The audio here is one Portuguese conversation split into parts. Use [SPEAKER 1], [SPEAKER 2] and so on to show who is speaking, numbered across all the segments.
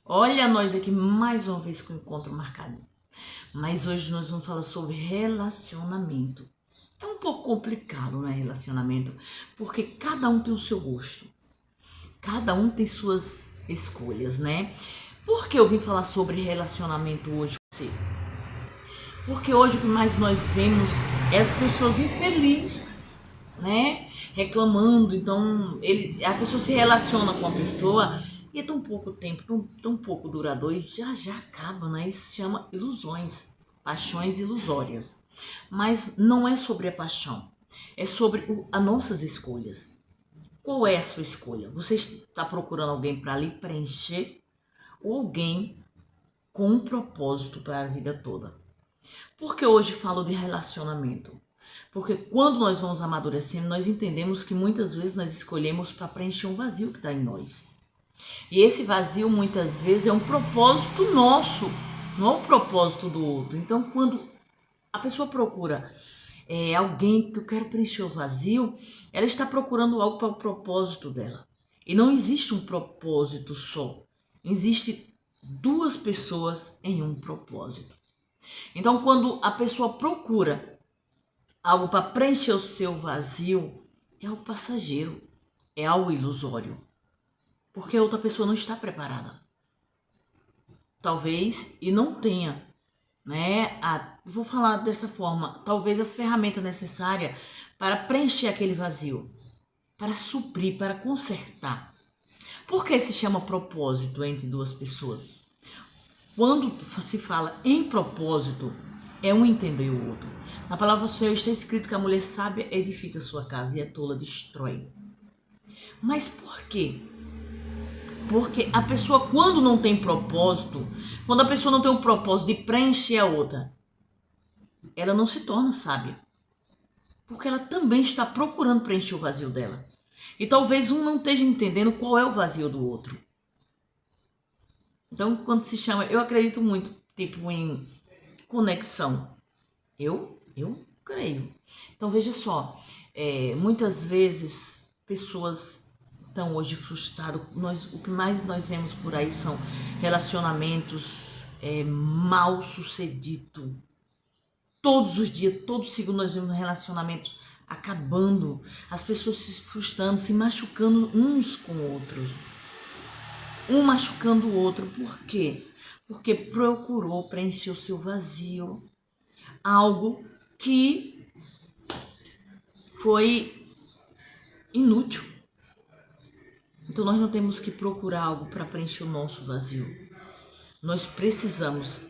[SPEAKER 1] Olha nós aqui mais uma vez com o encontro marcado. Mas hoje nós vamos falar sobre relacionamento. É um pouco complicado, né, relacionamento, porque cada um tem o seu gosto. Cada um tem suas escolhas, né? Por que eu vim falar sobre relacionamento hoje com você? Porque hoje o que mais nós vemos é as pessoas infelizes, né? Reclamando. Então, a pessoa se relaciona com a pessoa e é tão pouco tempo, tão pouco duradouro e já acaba, né? Isso se chama ilusões, paixões ilusórias. Mas não é sobre a paixão, é sobre as nossas escolhas. Qual é a sua escolha? Você está procurando alguém para lhe preencher ou alguém com um propósito para a vida toda? Por que hoje falo de relacionamento? Porque quando nós vamos amadurecendo, nós entendemos que muitas vezes nós escolhemos para preencher um vazio que está em nós. E esse vazio muitas vezes é um propósito nosso, não é um propósito do outro. Então, quando a pessoa procura alguém que eu quero preencher o vazio, ela está procurando algo para o propósito dela. E não existe um propósito só. Existe duas pessoas em um propósito. Então, quando a pessoa procura algo para preencher o seu vazio, é algo passageiro, é algo ilusório, porque a outra pessoa não está preparada. Talvez e não tenha, né? Vou falar dessa forma, talvez as ferramentas necessárias para preencher aquele vazio, para suprir, para consertar. Por que se chama propósito entre duas pessoas? Quando se fala em propósito, é um entender o outro. Na palavra do Senhor está escrito que a mulher sábia edifica sua casa e a tola destrói. Mas por quê? Porque a pessoa, quando não tem propósito, quando a pessoa não tem o propósito de preencher a outra, ela não se torna sábia. Porque ela também está procurando preencher o vazio dela. E talvez um não esteja entendendo qual é o vazio do outro. Então, quando se chama, eu acredito muito, tipo, em conexão. Eu creio. Então veja só, muitas vezes pessoas estão hoje frustradas. O que mais nós vemos por aí são relacionamentos mal sucedidos. Todos os dias, todo segundo nós vemos relacionamentos acabando, as pessoas se frustrando, se machucando uns com outros. Um machucando o outro. Por quê? Porque procurou preencher o seu vazio. Algo que foi inútil. Então nós não temos que procurar algo para preencher o nosso vazio. Nós precisamos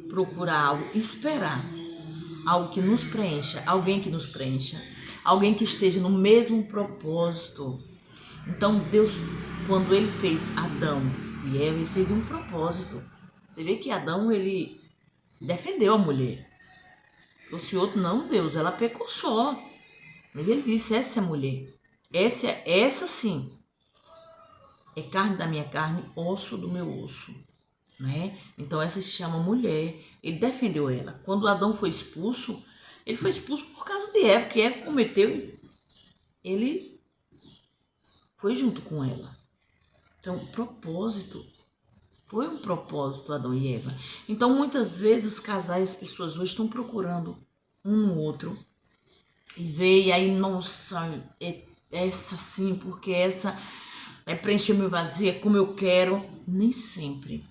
[SPEAKER 1] procurar algo, esperar algo que nos preencha, alguém que nos preencha, alguém que esteja no mesmo propósito. Então Deus, quando ele fez Adão e Eva, ele fez um propósito. Você vê que Adão, ele defendeu a mulher. Se fosse outro, não, Deus, ela pecou só. Mas ele disse, essa é a mulher. Essa sim. É carne da minha carne, osso do meu osso, né? Então essa se chama mulher. Ele defendeu ela. Quando Adão foi expulso, ele foi expulso por causa de Eva, que Eva cometeu. Ele foi junto com ela. Então, propósito. Foi um propósito, Adão e Eva. Então, muitas vezes, os casais, as pessoas hoje estão procurando um no outro. E vê, e aí, nossa, essa sim, porque essa preencher meu vazio, é como eu quero. Nem sempre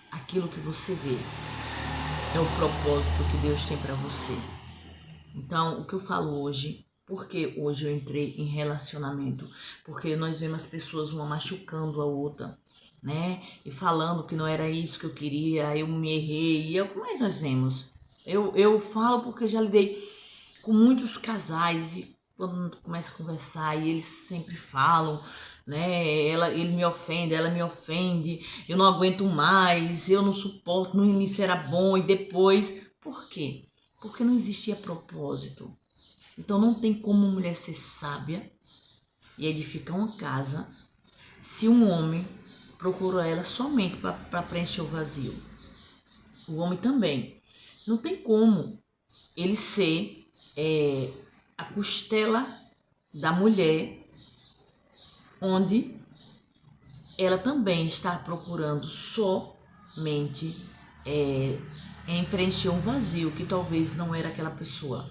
[SPEAKER 1] aquilo que você vê é o propósito que Deus tem para você. Então, o que eu falo hoje, porque hoje eu entrei em relacionamento, porque nós vemos as pessoas uma machucando a outra, né? E falando que não era isso que eu queria, eu me errei. E como é que nós vemos? Eu falo porque já lidei com muitos casais e quando começa a conversar e eles sempre falam, né? Ele me ofende, ela me ofende, eu não aguento mais, eu não suporto, no início era bom e depois. Por quê? Porque não existia propósito. Então não tem como uma mulher ser sábia e edificar uma casa se um homem procura ela somente para preencher o vazio. O homem também. Não tem como ele ser a costela da mulher onde ela também está procurando somente em preencher um vazio que talvez não era aquela pessoa.